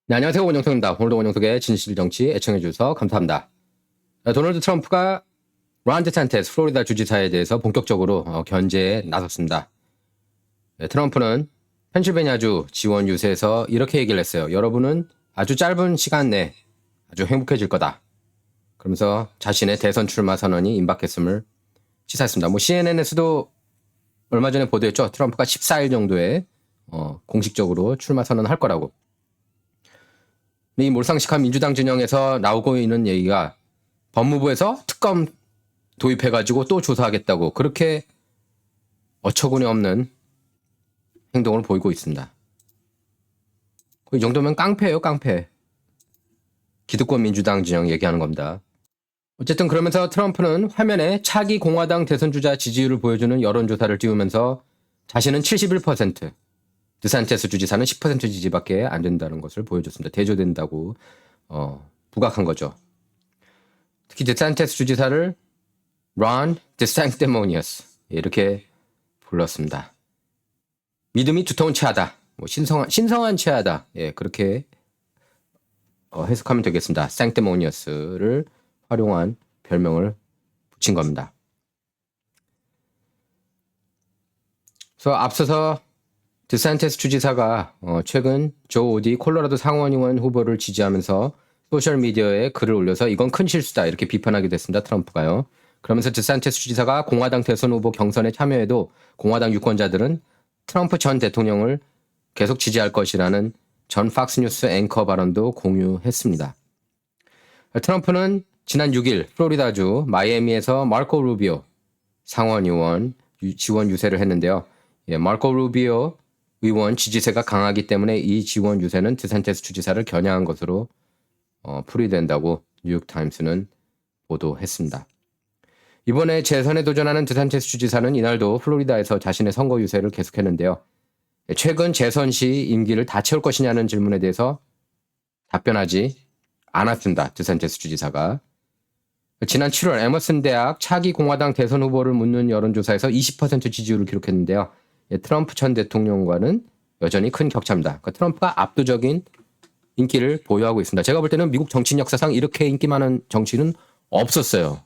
네, 안녕하세요. 원영석입니다. 오늘도 원영석의 진실정치 애청해주셔서 감사합니다. 도널드 트럼프가 론 디샌티스 플로리다 주지사에 대해서 본격적으로 견제에 나섰습니다. 네, 트럼프는 펜실베니아주 지원 유세에서 이렇게 얘기를 했어요. 여러분은 아주 짧은 시간 내에 아주 행복해질 거다. 그러면서 자신의 대선 출마 선언이 임박했음을 시사했습니다. CNN에서도 얼마 전에 보도했죠. 트럼프가 14일 정도에 공식적으로 출마 선언할 거라고. 이 몰상식한 민주당 진영에서 나오고 있는 얘기가 법무부에서 특검 도입해가지고 또 조사하겠다고 그렇게 어처구니 없는 행동을 보이고 있습니다. 이 정도면 깡패예요, 깡패. 기득권 민주당 진영 얘기하는 겁니다. 어쨌든 그러면서 트럼프는 화면에 차기 공화당 대선 주자 지지율을 보여주는 여론조사를 띄우면서 자신은 71%, 드산테스 주지사는 10% 지지밖에 안 된다는 것을 보여줬습니다. 대조된다고 부각한 거죠. 특히 드산테스 주지사를 Ron DeSanctimonious 이렇게 불렀습니다. 믿음이 두터운 채하다, 신성한 채하다, 그렇게 해석하면 되겠습니다. Sanctimonious를 활용한 별명을 붙인 겁니다. 그래서 앞서서 드산테스 주지사가 최근 조 오디 콜로라도 상원의원 후보를 지지하면서 소셜미디어에 글을 올려서 이건 큰 실수다 이렇게 비판하게 됐습니다. 트럼프가요. 그러면서 드산테스 주지사가 공화당 대선 후보 경선에 참여해도 공화당 유권자들은 트럼프 전 대통령을 계속 지지할 것이라는 전 팍스뉴스 앵커 발언도 공유했습니다. 트럼프는 지난 6일 플로리다주 마이애미에서 마르코 루비오 상원의원 지원 유세를 했는데요. 마르코 루비오 의원 지지세가 강하기 때문에 이 지원 유세는 드산테스 주지사를 겨냥한 것으로 풀이된다고 뉴욕타임스는 보도했습니다. 이번에 재선에 도전하는 드산테스 주지사는 이날도 플로리다에서 자신의 선거 유세를 계속했는데요. 최근 재선 시 임기를 다 채울 것이냐는 질문에 대해서 답변하지 않았습니다. 드산테스 주지사가. 지난 7월 에머슨 대학 차기 공화당 대선 후보를 묻는 여론조사에서 20% 지지율을 기록했는데요. 트럼프 전 대통령과는 여전히 큰 격차입니다. 그러니까 트럼프가 압도적인 인기를 보유하고 있습니다. 제가 볼 때는 미국 정치인 역사상 이렇게 인기 많은 정치인은 없었어요.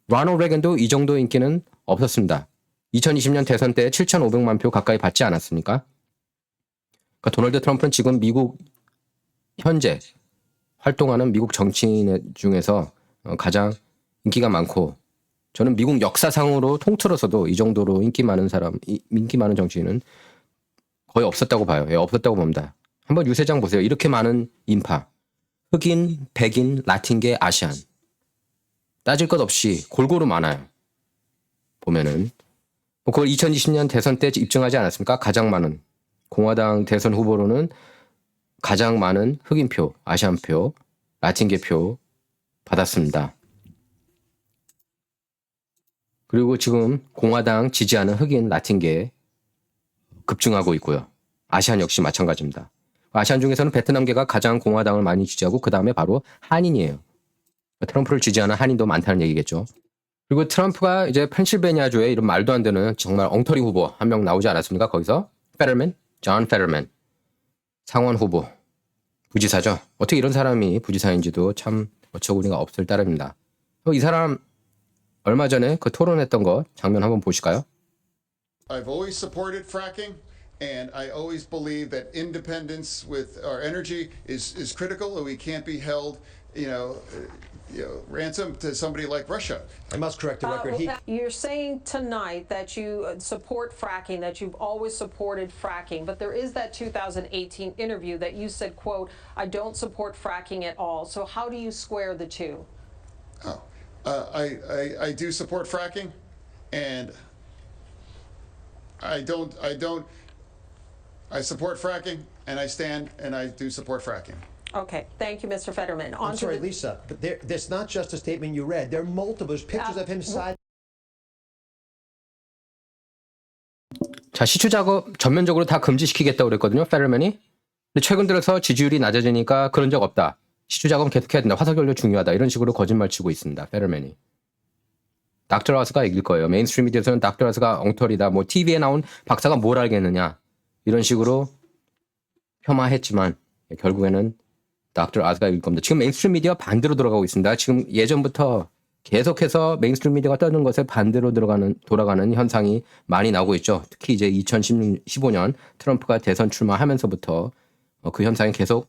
로널드 레건도 이 정도 인기는 없었습니다. 2020년 대선 때 7,500만 표 가까이 받지 않았습니까? 그러니까 도널드 트럼프는 지금 미국 현재 활동하는 미국 정치인 중에서 가장 인기가 많고 저는 미국 역사상으로 통틀어서도 이 정도로 인기 많은 정치인은 거의 없었다고 봐요. 없었다고 봅니다. 한번 유세장 보세요. 이렇게 많은 인파. 흑인, 백인, 라틴계, 아시안. 따질 것 없이 골고루 많아요. 보면은. 그걸 2020년 대선 때 입증하지 않았습니까? 가장 많은. 공화당 대선 후보로는 가장 많은 흑인표, 아시안표, 라틴계표 받았습니다. 그리고 지금 공화당 지지하는 흑인 라틴계 급증하고 있고요. 아시안 역시 마찬가지입니다. 아시안 중에서는 베트남계가 가장 공화당을 많이 지지하고 그 다음에 바로 한인이에요. 트럼프를 지지하는 한인도 많다는 얘기겠죠. 그리고 트럼프가 이제 펜실베니아주에 이런 말도 안 되는 정말 엉터리 후보 한 명 나오지 않았습니까? 거기서 존 페더맨 상원 후보 부지사죠. 어떻게 이런 사람이 부지사인지도 참 어처구니가 없을 따름입니다. 이 사람 얼마 전에 그 토론했던 거 장면 한번 보실까요? I've always supported fracking, and I always believe that independence with our energy is critical, and we can't be held, ransom to somebody like Russia. I must correct the record. You're saying tonight that you support fracking, that you've always supported fracking, but there is that 2018 interview that you said, quote, I don't support fracking at all. So how do you square the two? I do support fracking, and I support fracking, and I stand and I do support fracking. Okay, thank you, Mr. Fetterman. I'm sorry, Lisa, but there's not just a statement you read. There are multiple pictures of him side. 자, 시추 작업 전면적으로 다 금지시키겠다고 그랬거든요. 페더맨이. 근데 최근 들어서 지지율이 낮아지니까 그런 적 없다. 시추 작업은 계속해야 된다. 화석 연료 중요하다. 이런 식으로 거짓말 치고 있습니다. 페더맨이. 닥터 하우스가 이길 거예요. 메인스트림 미디어에서는 닥터 하우스가 엉터리다. TV에 나온 박사가 뭘 알겠느냐. 이런 식으로 폄하했지만 결국에는 닥터 아즈가 읽을 겁니다. 지금 메인스트림 미디어 반대로 돌아가고 있습니다. 지금 예전부터 계속해서 메인스트림 미디어가 떠는 것에 반대로 돌아가는 현상이 많이 나오고 있죠. 특히 이제 2015년 트럼프가 대선 출마하면서부터 그 현상이 계속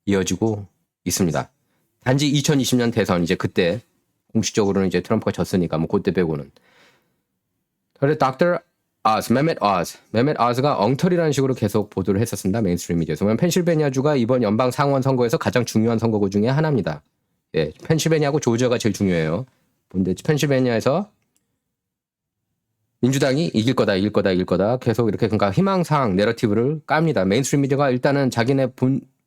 이어지고 있습니다. 단지 2020년 대선 이제 그때 공식적으로는 이제 트럼프가 졌으니까 뭐 그때 빼고는. 그래서 닥터 아즈, 메멧 아즈가 엉터리라는 식으로 계속 보도를 했었습니다. 메인스트림 미디어에서. 보면 펜실베니아주가 이번 연방 상원 선거에서 가장 중요한 선거구 중에 하나입니다. 예, 펜실베니아하고 조지아가 제일 중요해요. 근데 펜실베니아에서 민주당이 이길 거다 계속 이렇게 그러니까 희망사항 내러티브를 깝니다. 메인스트림 미디어가 일단은 자기네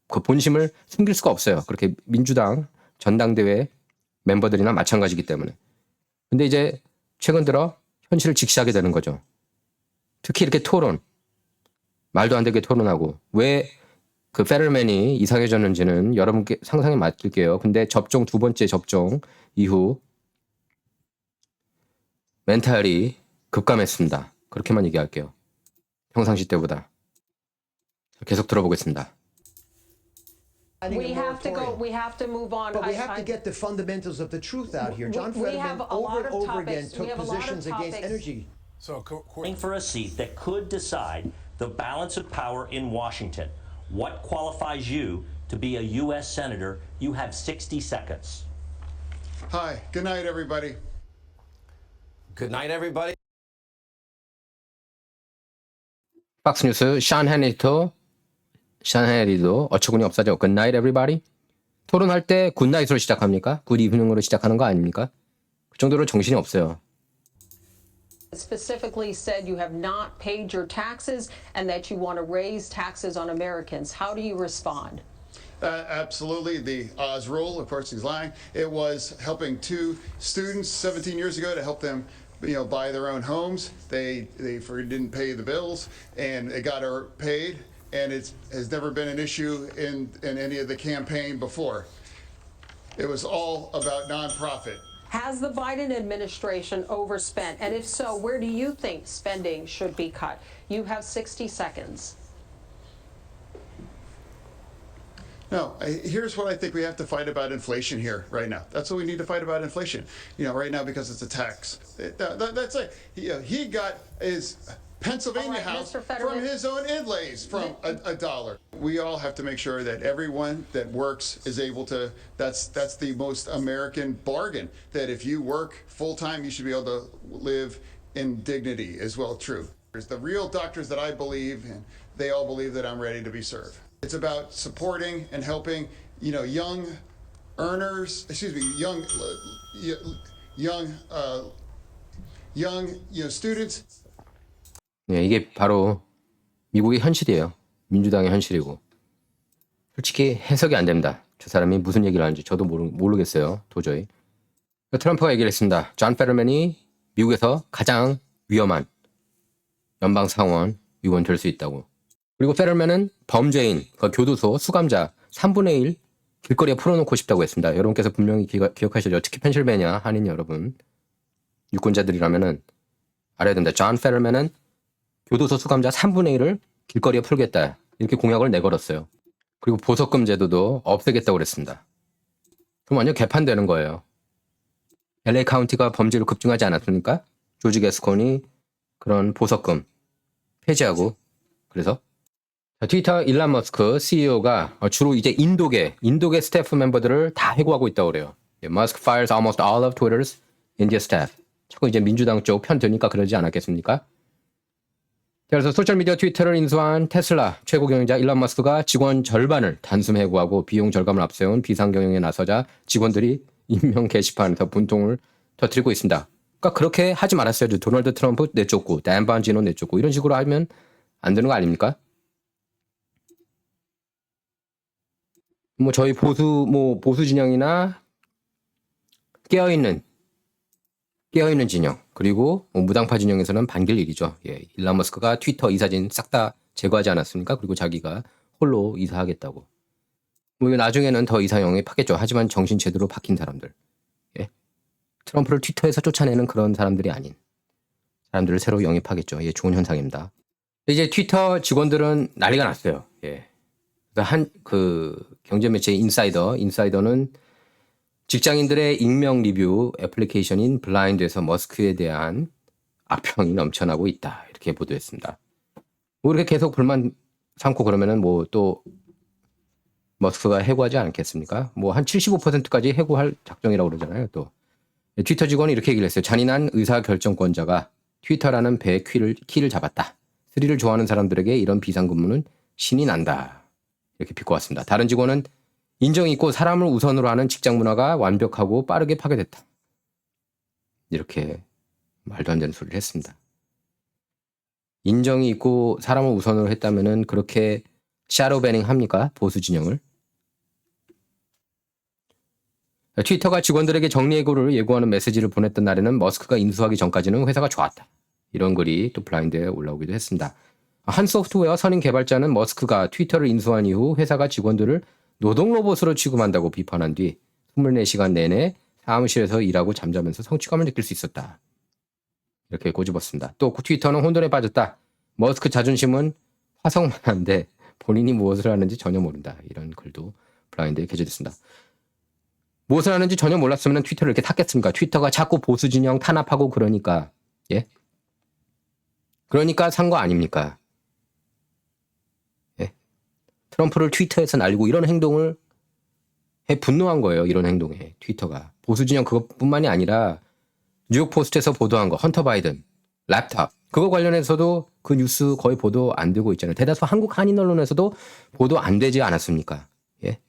그 본심을 숨길 수가 없어요. 그렇게 민주당 전당대회 멤버들이나 마찬가지이기 때문에. 근데 이제 최근 들어 현실을 직시하게 되는 거죠. 특히 이렇게 토론, 말도 안 되게 토론하고 왜 그 페럴맨이 이상해졌는지는 여러분께 상상에 맡길게요. 근데 두 번째 접종 이후 멘탈이 급감했습니다. 그렇게만 얘기할게요. 평상시 때보다. 계속 들어보겠습니다. We have to go. We have to move on. But we have to get the fundamentals of the truth out here. John we have Fetterman a lot over and of over again topics. took We have a lot of positions against topics. energy. For a seat that could decide the balance of power in Washington. What qualifies you to be a U.S. Senator? You have 60 seconds. Hi, good night, everybody. Good night, everybody. 팍스뉴스 샤ನ್ 해리도 어처구니 없어져. Good night, everybody. 토론할 때 굿나잇으로 시작합니까? 굿 이브닝으로 시작하는 거 아닙니까? 그 정도로 정신이 없어요. Specifically said you have not paid your taxes and that you want to raise taxes on Americans. How do you respond? Absolutely. The Oz rule, of course, he's lying. It was helping two students 17 years ago to help them, buy their own homes. They didn't pay the bills, and it got her paid. And it has never been an issue in any of the campaign before. It was all about nonprofit. Has the Biden administration overspent? And if so, where do you think spending should be cut? You have 60 seconds. No, here's what I think we have to fight about inflation here right now. That's what we need to fight about inflation. Right now because it's a tax. That's it. He got his Pennsylvania All right, house Mr. Fetterman. from his own inlays from a dollar. We all have to make sure that everyone that works is able to. That's the most American bargain. That if you work full time, you should be able to live in dignity as well. True. There's the real doctors that I believe in. They all believe that I'm ready to be served. It's about supporting and helping, young earners. Young students. 네, 이게 바로 미국의 현실이에요. 민주당의 현실이고. 솔직히 해석이 안 됩니다. 저 사람이 무슨 얘기를 하는지 저도 모르겠어요. 도저히. 트럼프가 얘기를 했습니다. 존 페럴맨이 미국에서 가장 위험한 연방 상원 의원 될 수 있다고. 그리고 페럴맨은 범죄인, 교도소 수감자 3분의 1 길거리에 풀어놓고 싶다고 했습니다. 여러분께서 분명히 기억하시죠. 특히 펜실베니아 한인 여러분, 유권자들이라면은 알아야 됩니다. 존 페럴맨은 교도소 수감자 3분의 1을 길거리에 풀겠다. 이렇게 공약을 내걸었어요. 그리고 보석금 제도도 없애겠다고 그랬습니다. 그럼 완전 개판되는 거예요. LA 카운티가 범죄를 급증하지 않았습니까? 조지 게스콘이 그런 보석금 폐지하고. 그래서 트위터 일론 머스크 CEO가 주로 이제 인도계 스태프 멤버들을 다 해고하고 있다고 그래요. Musk fires almost all of Twitter's India staff. 자꾸 이제 민주당 쪽 편 드니까 그러지 않았겠습니까? 그래서 소셜미디어 트위터를 인수한 테슬라 최고 경영자 일론 머스크가 직원 절반을 단숨 해고하고 비용 절감을 앞세운 비상경영에 나서자 직원들이 익명 게시판에서 분통을 터뜨리고 있습니다. 그러니까 그렇게 하지 말았어야죠. 도널드 트럼프 내쫓고 댄 번지노 내쫓고 이런 식으로 하면 안 되는 거 아닙니까? 저희 보수 진영이나 깨어있는 진영, 그리고 무당파 진영에서는 반길 일이죠. 일론 머스크가 트위터 이 사진 싹 다 제거하지 않았습니까? 그리고 자기가 홀로 이사하겠다고. 이거 나중에는 더 이사 영입하겠죠. 하지만 정신 제대로 박힌 사람들. 트럼프를 트위터에서 쫓아내는 그런 사람들이 아닌 사람들을 새로 영입하겠죠. 좋은 현상입니다. 이제 트위터 직원들은 난리가 났어요. 그 경제 매체 인사이더는 직장인들의 익명 리뷰 애플리케이션인 블라인드에서 머스크에 대한 악평이 넘쳐나고 있다. 이렇게 보도했습니다. 뭐 이렇게 계속 불만 삼고 그러면은 뭐 또 머스크가 해고하지 않겠습니까? 뭐 한 75%까지 해고할 작정이라고 그러잖아요. 또 트위터 직원이 이렇게 얘기를 했어요. 잔인한 의사결정권자가 트위터라는 배의 키를 잡았다. 스릴을 좋아하는 사람들에게 이런 비상근무는 신이 난다. 이렇게 비꼬았습니다. 다른 직원은 인정이 있고 사람을 우선으로 하는 직장 문화가 완벽하고 빠르게 파괴됐다. 이렇게 말도 안 되는 소리를 했습니다. 인정이 있고 사람을 우선으로 했다면은 그렇게 샤도우 배닝 합니까? 보수 진영을? 트위터가 직원들에게 정리해고를 예고하는 메시지를 보냈던 날에는 머스크가 인수하기 전까지는 회사가 좋았다. 이런 글이 또 블라인드에 올라오기도 했습니다. 한 소프트웨어 선임 개발자는 머스크가 트위터를 인수한 이후 회사가 직원들을 노동 로봇으로 취급한다고 비판한 뒤 24시간 내내 사무실에서 일하고 잠자면서 성취감을 느낄 수 있었다. 이렇게 꼬집었습니다. 또 트위터는 혼돈에 빠졌다. 머스크 자존심은 화성만한데 본인이 무엇을 하는지 전혀 모른다. 이런 글도 블라인드에 게재됐습니다. 무엇을 하는지 전혀 몰랐으면 트위터를 이렇게 탔겠습니까? 트위터가 자꾸 보수 진영 탄압하고 그러니까 예? 그러니까 산 거 아닙니까? 예? 트럼프를 트위터에서 날리고 이런 행동을 해 분노한 거예요. 이런 행동에 트위터가 보수 진영 그것뿐만이 아니라 뉴욕 포스트에서 보도한 거 헌터 바이든 랩탑 그거 관련해서도 그 뉴스 거의 보도 안 되고 있잖아요. 대다수 한국 한인 언론에서도 보도 안 되지 않았습니까? 예?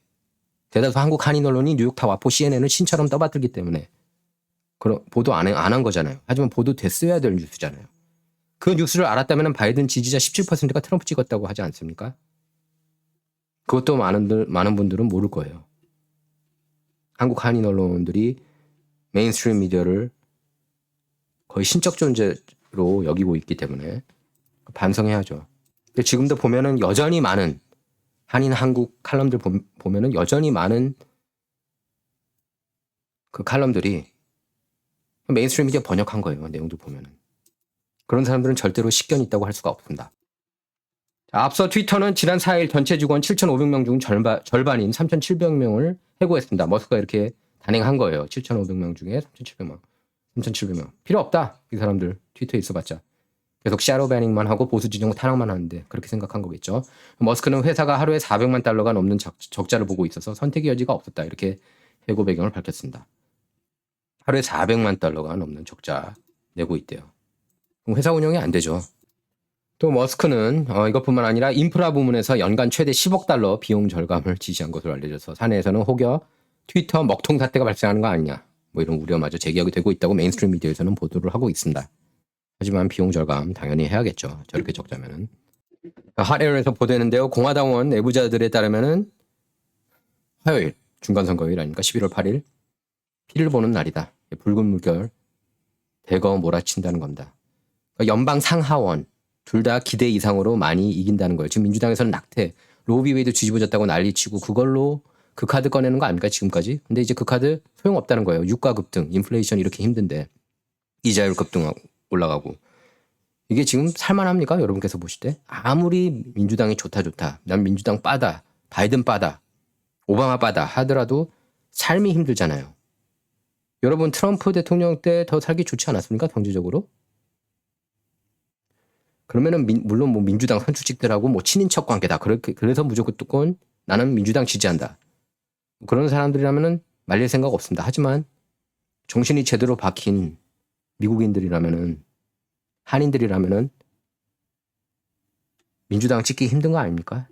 대다수 한국 한인 언론이 뉴욕타와포 CNN을 신처럼 떠받들기 때문에 그런 보도 안 한 거잖아요. 하지만 보도 됐어야 될 뉴스잖아요. 그 뉴스를 알았다면 바이든 지지자 17%가 트럼프 찍었다고 하지 않습니까? 그것도 많은 분들은 모를 거예요. 한국 한인 언론들이 메인스트림 미디어를 거의 신적 존재로 여기고 있기 때문에 반성해야죠. 근데 지금도 보면은 여전히 많은 한인 한국 칼럼들 보면은 여전히 많은 그 칼럼들이 메인스트림 미디어 번역한 거예요. 내용도 보면은. 그런 사람들은 절대로 식견이 있다고 할 수가 없습니다. 자, 앞서 트위터는 지난 4일 전체 직원 7,500명 중 절반인 3,700명을 해고했습니다. 머스크가 이렇게 단행한 거예요. 7,500명 중에 3,700명. 필요 없다. 이 사람들 트위터에 있어봤자. 계속 샤도우 배닝만 하고 보수 진영 탄압만 하는데 그렇게 생각한 거겠죠. 머스크는 회사가 하루에 400만 달러가 넘는 적자를 보고 있어서 선택의 여지가 없었다. 이렇게 해고 배경을 밝혔습니다. 하루에 400만 달러가 넘는 적자 내고 있대요. 그럼 회사 운영이 안 되죠. 또 머스크는 이것뿐만 아니라 인프라 부문에서 연간 최대 10억 달러 비용 절감을 지시한 것으로 알려져서 사내에서는 혹여 트위터 먹통 사태가 발생하는 거 아니냐 뭐 이런 우려마저 제기하게 되고 있다고 메인스트림 미디어에서는 보도를 하고 있습니다. 하지만 비용 절감 당연히 해야겠죠. 저렇게 적자면은. 핫에어에서 보도했는데요. 공화당원 내부자들에 따르면은 화요일 중간선거일 아닙니까? 11월 8일 피를 보는 날이다. 붉은 물결 대거 몰아친다는 겁니다. 그러니까 연방 상하원 둘 다 기대 이상으로 많이 이긴다는 거예요. 지금 민주당에서는 낙태, 로비 웨이드 뒤집어졌다고 난리치고 그걸로 그 카드 꺼내는 거 아닙니까 지금까지? 근데 이제 그 카드 소용없다는 거예요. 유가 급등, 인플레이션 이렇게 힘든데 이자율 급등 올라가고 이게 지금 살만합니까? 여러분께서 보실 때 아무리 민주당이 좋다 난 민주당 빠다, 바이든 빠다, 오바마 빠다 하더라도 삶이 힘들잖아요. 여러분 트럼프 대통령 때 더 살기 좋지 않았습니까? 경제적으로? 그러면은 물론 뭐 민주당 선출직들하고 뭐 친인척 관계다. 그래서 무조건 나는 민주당 지지한다. 그런 사람들이라면은 말릴 생각 없습니다. 하지만 정신이 제대로 박힌 미국인들이라면은 한인들이라면은 민주당 찍기 힘든 거 아닙니까?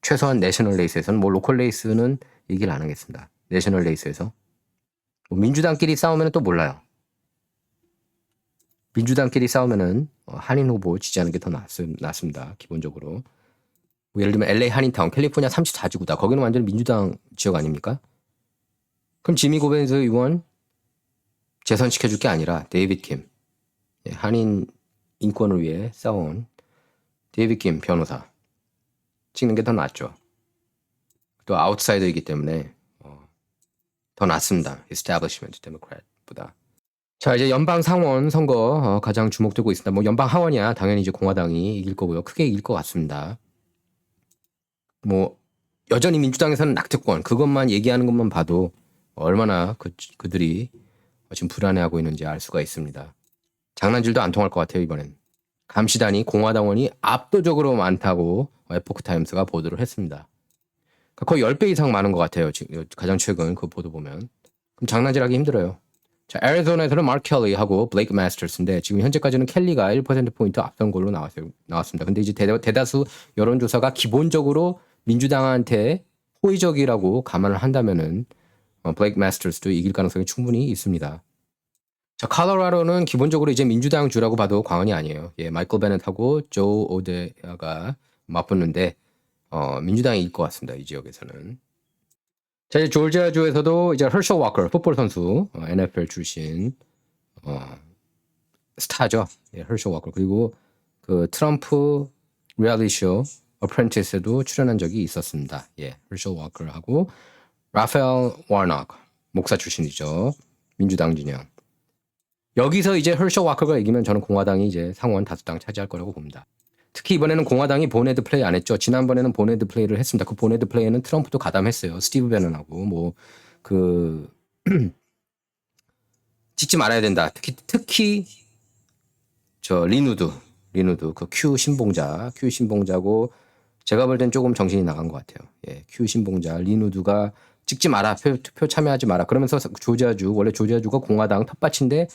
최소한 내셔널 레이스에서는 뭐 로컬 레이스는 얘기를 안 하겠습니다. 내셔널 레이스에서 뭐 민주당끼리 싸우면 또 몰라요. 민주당끼리 싸우면은 한인 후보 지지하는 게 더 낫습니다. 기본적으로. 뭐 예를 들면 LA 한인타운, 캘리포니아 34지구다. 거기는 완전 민주당 지역 아닙니까? 그럼 지미 고벤스 의원 재선시켜줄 게 아니라 데이빗 킴, 한인 인권을 위해 싸운 데이빗 킴 변호사 찍는 게 더 낫죠. 또 아웃사이더이기 때문에 더 낫습니다. Establishment Democrat보다. 자, 이제 연방 상원 선거 가장 주목되고 있습니다. 뭐 연방 하원이야 당연히 이제 공화당이 이길 거고요. 크게 이길 것 같습니다. 뭐 여전히 민주당에서는 낙태권 그것만 얘기하는 것만 봐도 얼마나 그들이 지금 불안해하고 있는지 알 수가 있습니다. 장난질도 안 통할 것 같아요. 이번엔 감시단이 공화당원이 압도적으로 많다고 에포크 타임스가 보도를 했습니다. 그러니까 거의 10배 이상 많은 것 같아요. 지금 가장 최근 그 보도 보면. 그럼 장난질하기 힘들어요. 자, 애리조나에서는 마크 켈리하고 블레이크 마스터스인데 지금 현재까지는 켈리가 1%포인트 앞선 걸로 나왔습니다. 근데 이제 대다수 여론조사가 기본적으로 민주당한테 호의적이라고 감안을 한다면은 블레이크 마스터스도 이길 가능성이 충분히 있습니다. 자, 콜로라도는 기본적으로 이제 민주당 주라고 봐도 과언이 아니에요. 예, 마이클 베넷하고 조 오데아가 맞붙는데 민주당이 이길 것 같습니다. 이 지역에서는. 자, 이제 조지아주에서도 이제 허셜 워커 풋볼 선수 NFL 출신 스타죠. 예, 허셜 워커 그리고 그 트럼프 리얼리티 쇼 어프렌티스에도 출연한 적이 있었습니다. 예, 허셜 워커하고 라파엘 워낙 목사 출신이죠. 민주당 진영. 여기서 이제 허셜 워커가 이기면 저는 공화당이 이제 상원 다수당 차지할 거라고 봅니다. 특히 이번에는 공화당이 본헤드 플레이 안 했죠. 지난번에는 본헤드 플레이를 했습니다. 그 본헤드 플레이에는 트럼프도 가담했어요. 스티브 베넌하고 뭐 그 찍지 말아야 된다. 특히 저 리누드 그 큐 신봉자고 제가 볼 땐 조금 정신이 나간 것 같아요. 예, 큐 신봉자 리누드가 찍지 마라. 투표 참여하지 마라. 그러면서 원래 조지아주가 공화당 텃밭인데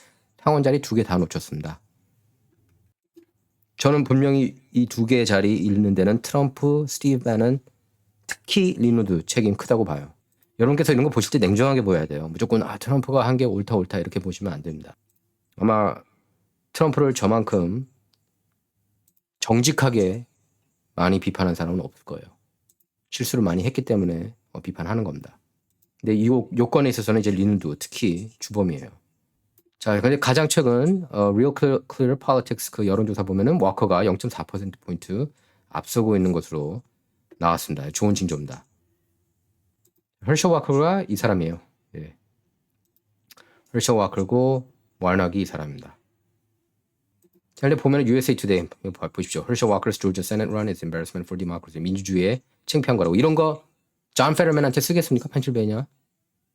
상원 자리 2개 다 놓쳤습니다. 저는 분명히 이 2개의 자리 잃는 데는 트럼프, 스티브 베넌, 특히 리누드 책임 크다고 봐요. 여러분께서 이런 거 보실 때 냉정하게 보여야 돼요. 무조건 트럼프가 한 게 옳다 이렇게 보시면 안 됩니다. 아마 트럼프를 저만큼 정직하게 많이 비판한 사람은 없을 거예요. 실수를 많이 했기 때문에 비판하는 겁니다. 근데 이 요건에 있어서는 이제 리누드 특히 주범이에요. 자, 근데 가장 최근 Real Clear Politics 그 여론조사 보면은 워커가 0.4%포인트 앞서고 있는 것으로 나왔습니다. 좋은 징조입니다. 허셜 워커가 이 사람이에요. 예. 허셜 워커고 워낙이 이 사람입니다. 자, 근데 보면은 USA Today 보십시오. 허셜 워커's Georgia Senate run is embarrassment for democracy. 민주주의의 창피한 거라고. 이런 거 존 페더맨한테 쓰겠습니까? 펜실베니아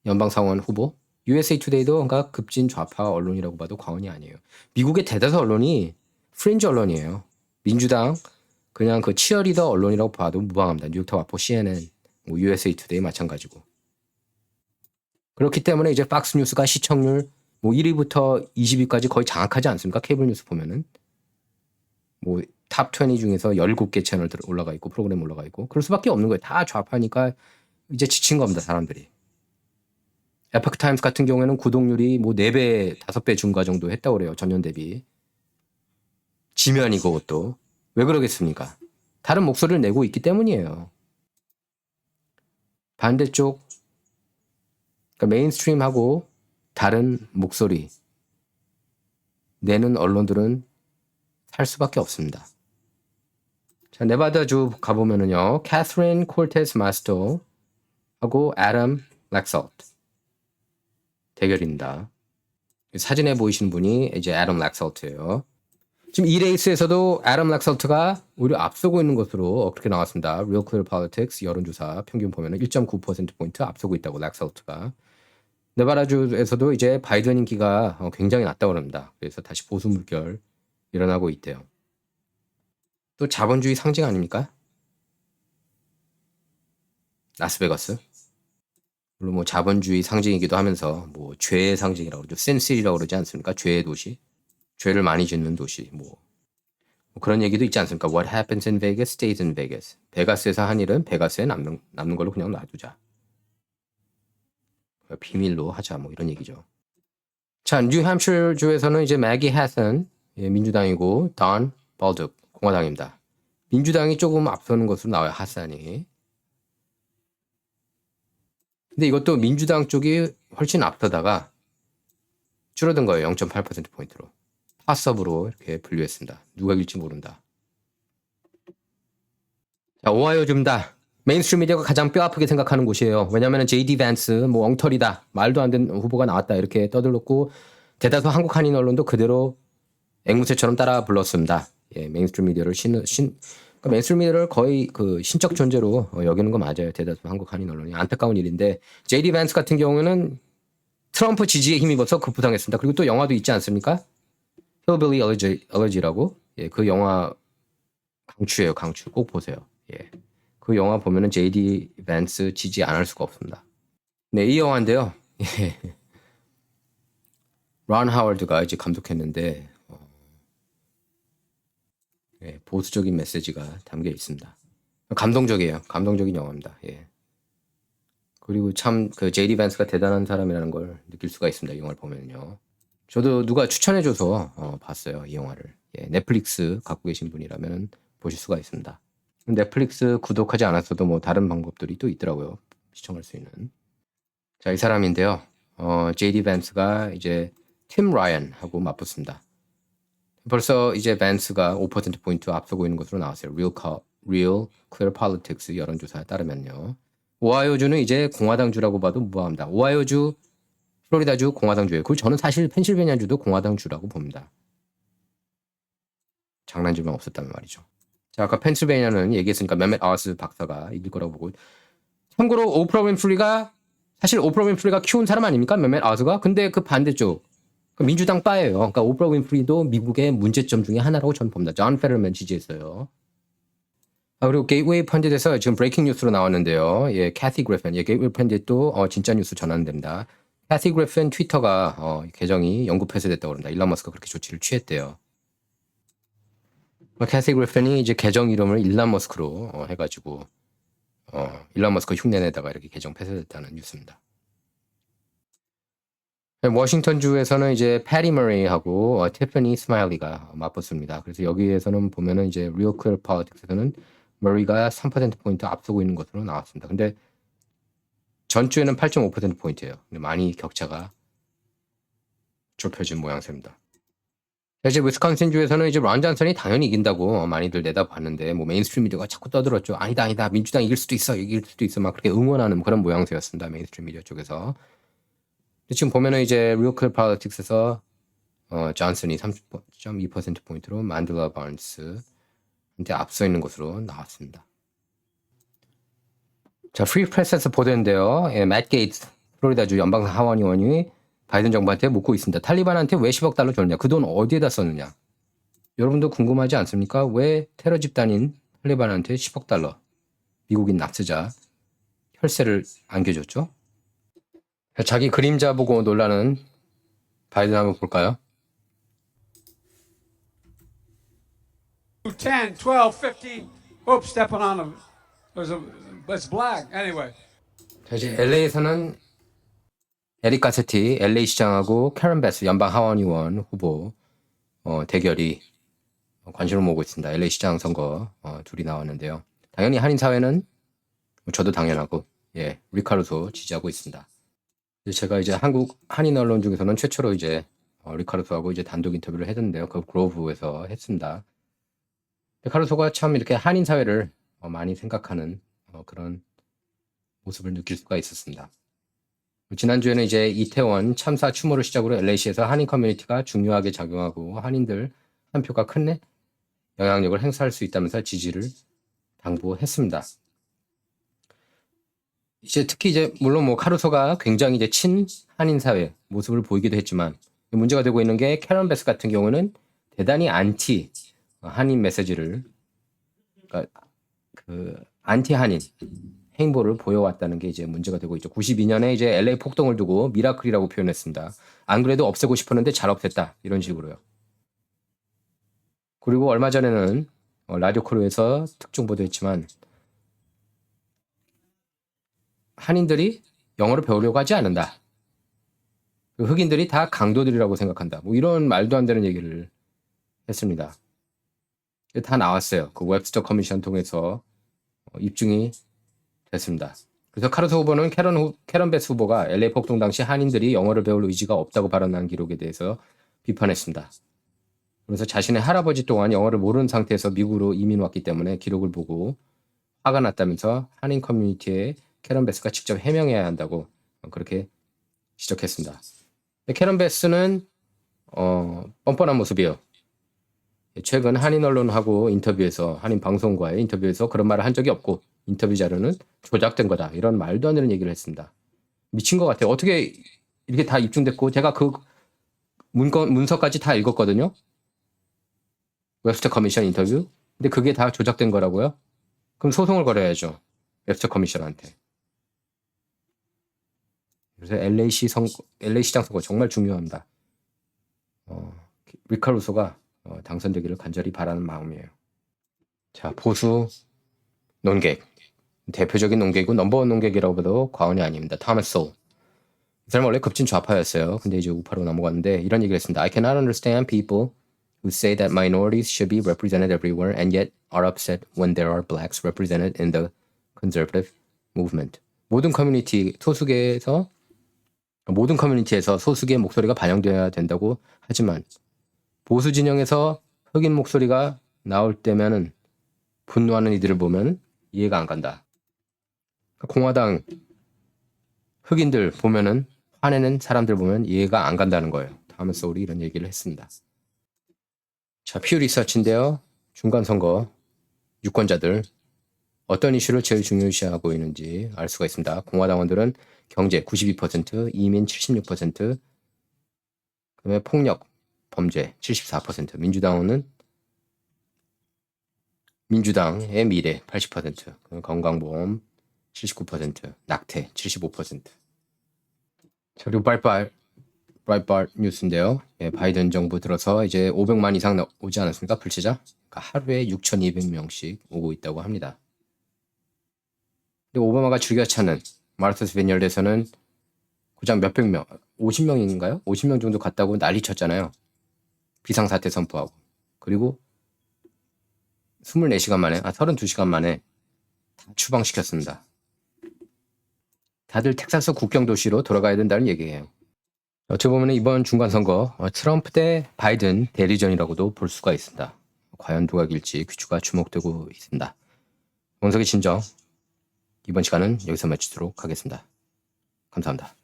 연방상원 후보. USA Today도 뭔가 급진 좌파 언론이라고 봐도 과언이 아니에요. 미국의 대다수 언론이 프린지 언론이에요. 민주당 그냥 그 치어리더 언론이라고 봐도 무방합니다. 뉴욕타임 와포, CNN, 뭐 USA Today 마찬가지고. 그렇기 때문에 이제 팍스 뉴스가 시청률 뭐 1위부터 20위까지 거의 장악하지 않습니까? 케이블 뉴스 보면은 뭐 탑 20 중에서 17개 채널 올라가 있고 프로그램 올라가 있고 그럴 수밖에 없는 거예요. 다 좌파니까 이제 지친 겁니다. 사람들이. 에포크 타임스 같은 경우에는 구독률이 뭐 4배, 5배 증가 정도 했다고 그래요. 전년 대비. 지면이고 또. 왜 그러겠습니까? 다른 목소리를 내고 있기 때문이에요. 반대쪽 그러니까 메인스트림하고 다른 목소리 내는 언론들은 살 수밖에 없습니다. 자, 네바다주 가보면은요. 캐서린 콜테스 마스터 하고 애덤 렉설트 대결입니다. 사진에 보이시는 분이 이제 애덤 렉설트예요. 지금 이 레이스에서도 애덤 렉설트가 오히려 앞서고 있는 것으로 그렇게 나왔습니다. Real Clear Politics 여론조사 평균 보면은 1.9%포인트 앞서고 있다고 렉설트가. 네바다주에서도 이제 바이든 인기가 굉장히 낮다고 합니다. 그래서 다시 보수 물결 일어나고 있대요. 또 자본주의 상징 아닙니까? 라스베가스. 물론 뭐 자본주의 상징이기도 하면서 뭐 죄의 상징이라고 그러죠. 센시티라고 그러지 않습니까? 죄의 도시. 죄를 많이 짓는 도시. 뭐 그런 얘기도 있지 않습니까? What happens in Vegas stays in Vegas. 베가스에서 한 일은 베가스에 남는 걸로 그냥 놔두자. 비밀로 하자 뭐 이런 얘기죠. 자, 뉴햄셔 주에서는 이제 매기 해슨 민주당이고 던 벌둑 공화당입니다. 민주당이 조금 앞서는 것으로 나와요. 하산이. 근데 이것도 민주당 쪽이 훨씬 앞서다가 줄어든 거예요. 0.8%포인트로. 파서브로 이렇게 분류했습니다. 누가 이길지 모른다. 자, 오하이오주입니다. 메인스트림 미디어가 가장 뼈아프게 생각하는 곳이에요. 왜냐하면 JD 밴스 뭐 엉터리다. 말도 안 되는 후보가 나왔다. 이렇게 떠들었고 대다수 한국 한인 언론도 그대로 앵무새처럼 따라 불렀습니다. 예, 메인스트림 미디어를 그러니까 메인스트림 미디어를 거의 그 신적 존재로 여기는 거 맞아요. 대다수 한국 한인 언론이. 안타까운 일인데 JD 밴스 같은 경우는 트럼프 지지에 힘입어서 급부상했습니다. 그리고 또 영화도 있지 않습니까? Hillbilly Elegy라고. 예, 그 영화 강추예요. 강추. 꼭 보세요. 예. 그 영화 보면은 JD 밴스 지지 안 할 수가 없습니다. 네, 이 영화인데요. 예. 론 하워드가 이제 감독했는데 예, 보수적인 메시지가 담겨 있습니다. 감동적이에요. 감동적인 영화입니다. 예. 그리고 참 그 제이디 밴스가 대단한 사람이라는 걸 느낄 수가 있습니다. 이 영화를 보면요. 저도 누가 추천해줘서 봤어요. 이 영화를. 예, 넷플릭스 갖고 계신 분이라면 보실 수가 있습니다. 넷플릭스 구독하지 않았어도 뭐 다른 방법들이 또 있더라고요. 시청할 수 있는. 자, 이 사람인데요. 제이디 밴스가 이제 팀 라이언하고 맞붙습니다. 벌써 이제 밴스가 5%포인트 앞서고 있는 것으로 나왔어요. Real Clear Politics 여론조사에 따르면요. 오하이오주는 이제 공화당주라고 봐도 무방합니다. 오하이오주, 플로리다주 공화당주예요. 그리고 저는 사실 펜실베니아주도 공화당주라고 봅니다. 장난질만 없었다면 말이죠. 자, 아까 펜실베니아는 얘기했으니까 맷 아스 박사가 이길 거라고 보고. 참고로 오프라 윈프리가 사실 오프라 윈프리가 키운 사람 아닙니까? 맷 아스가? 근데 그 반대쪽 민주당 바예요. 그러니까 오프라 윈프리도 미국의 문제점 중에 하나라고 저는 봅니다. 존 페럴맨 지지했어요. 그리고 게이트웨이 펀딧에서 지금 브레이킹 뉴스로 나왔는데요. 예, 캐티 그래핀. 예, 게이트웨이 펀딧도 진짜 뉴스 전환됩니다. 캐티 그래핀 트위터가 계정이 영구 폐쇄됐다고 그럽니다. 일론 머스크가 그렇게 조치를 취했대요. 캐티 그래핀이 이제 계정 이름을 일론 머스크로 해가지고 일론 머스크 흉내내다가 이렇게 계정 폐쇄됐다는 뉴스입니다. 워싱턴 주에서는 이제 패티 머레이하고 티파니 스마일리가 맞붙습니다. 그래서 여기에서는 보면은 이제 Real Clear Politics에서는 머레이가 3%포인트 앞서고 있는 것으로 나왔습니다. 근데 전주에는 8.5%포인트예요. 근데 많이 격차가 좁혀진 모양새입니다. 이제 위스콘신 주에서는 이제 론 존슨이 당연히 이긴다고 많이들 내다봤는데 뭐 메인스트림 미디어가 자꾸 떠들었죠. 아니다. 민주당 이길 수도 있어. 막 그렇게 응원하는 그런 모양새였습니다. 메인스트림 미디어 쪽에서. 지금 보면은 이제 Real Clear Politics에서 존슨이 30.2%포인트로 만델라 바운스한테 앞서 있는 것으로 나왔습니다. 자, 프리 프레스에서 보도인데요. 예, 맷 게이츠 플로리다주 연방 하원의원이 바이든 정부한테 묻고 있습니다. 탈리반한테 왜 10억 달러 줬냐? 그 돈 어디에다 썼느냐? 여러분도 궁금하지 않습니까? 왜 테러 집단인 탈리반한테 10억 달러 미국인 납세자 혈세를 안겨줬죠? 자기 그림자 보고 놀라는 바이든 한번 볼까요? 10, 12, 15. Oops, stepping on him. It's black. Anyway. 자, 이제 LA에서는 에릭 가세티 LA 시장하고 캐런 베스 연방 하원의원 후보 대결이 관심을 모으고 있습니다. LA 시장 선거 둘이 나왔는데요. 당연히 한인 사회는 저도 당연하고 예, 리카르소 지지하고 있습니다. 제가 이제 한국 한인 언론 중에서는 최초로 이제 리카르소하고 이제 단독 인터뷰를 했는데요. 그 그로브에서 했습니다. 리카르소가 참 이렇게 한인 사회를 많이 생각하는 그런 모습을 느낄 수가 있었습니다. 지난주에는 이제 이태원 참사 추모를 시작으로 LA시에서 한인 커뮤니티가 중요하게 작용하고 한인들 한 표가 큰 영향력을 행사할 수 있다면서 지지를 당부했습니다. 이제 특히 이제 물론 뭐 카루소가 굉장히 이제 친 한인 사회 모습을 보이기도 했지만 문제가 되고 있는 게 캐런 베스 같은 경우는 대단히 안티 한인 메시지를 그러니까 그 안티 한인 행보를 보여왔다는 게 이제 문제가 되고 있죠. 92년에 이제 LA 폭동을 두고 미라클이라고 표현했습니다. 안 그래도 없애고 싶었는데 잘 없앴다 이런 식으로요. 그리고 얼마 전에는 라디오 크루에서 특종 보도했지만 한인들이 영어를 배우려고 하지 않는다. 흑인들이 다 강도들이라고 생각한다. 뭐 이런 말도 안 되는 얘기를 했습니다. 다 나왔어요. 그 웹스터 커미션 통해서 입증이 됐습니다. 그래서 카루소 후보는 캐런 베스 후보가 LA 폭동 당시 한인들이 영어를 배울 의지가 없다고 발언한 기록에 대해서 비판했습니다. 그래서 자신의 할아버지 동안 영어를 모르는 상태에서 미국으로 이민 왔기 때문에 기록을 보고 화가 났다면서 한인 커뮤니티에 캐런 베스가 직접 해명해야 한다고 그렇게 지적했습니다. 캐런 베스는 뻔뻔한 모습이에요. 최근 한인 언론하고 인터뷰에서 한인 방송과의 인터뷰에서 그런 말을 한 적이 없고 인터뷰 자료는 조작된 거다. 이런 말도 안 되는 얘기를 했습니다. 미친 것 같아요. 어떻게 이렇게 다 입증됐고 제가 그 문서까지 다 읽었거든요. 웹스터 커미션 인터뷰. 근데 그게 다 조작된 거라고요? 그럼 소송을 걸어야죠. 웹스터 커미션한테. 그래서 LA시장 선거 정말 중요합니다. 리카루소가 당선되기를 간절히 바라는 마음이에요. 자, 보수 논객. 대표적인 논객이고 넘버원 논객이라고 해도 과언이 아닙니다. 토마스 소우. 이 사람 원래 급진 좌파였어요. 근데 이제 우파로 넘어갔는데 이런 얘기를 했습니다. I cannot understand people who say that minorities should be represented everywhere and yet are upset when there are blacks represented in the conservative movement. 모든 커뮤니티에서 소수의 목소리가 반영되어야 된다고 하지만 보수 진영에서 흑인 목소리가 나올 때면은 분노하는 이들을 보면 이해가 안 간다. 공화당 흑인들 보면은 화내는 사람들 보면 이해가 안 간다는 거예요. 다음에 소울이 이런 얘기를 했습니다. 자, 퓨 리서치인데요. 중간선거 유권자들 어떤 이슈를 제일 중요시하고 있는지 알 수가 있습니다. 공화당원들은 경제 92%, 이민 76%, 그다음에 폭력, 범죄 74%, 민주당의 미래 80%, 건강보험 79%, 낙태 75%. 자, 그리고 브라이트바트 뉴스인데요. 예, 바이든 정부 들어서 이제 500만 이상 오지 않았습니까? 불체자? 그러니까 하루에 6,200명씩 오고 있다고 합니다. 근데 오바마가 즐겨 찾는 마르타스 비니얼드에서는 고작 몇백 명, 50명인가요? 50명 정도 갔다고 난리 쳤잖아요. 비상사태 선포하고. 그리고 24시간 만에, 32시간 만에 다 추방시켰습니다. 다들 텍사스 국경 도시로 돌아가야 된다는 얘기예요. 어떻게 보면 이번 중간선거 트럼프 대 바이든 대리전이라고도 볼 수가 있습니다. 과연 누가 이길지 귀추가 주목되고 있습니다. 원석의 진정 이번 시간은 여기서 마치도록 하겠습니다. 감사합니다.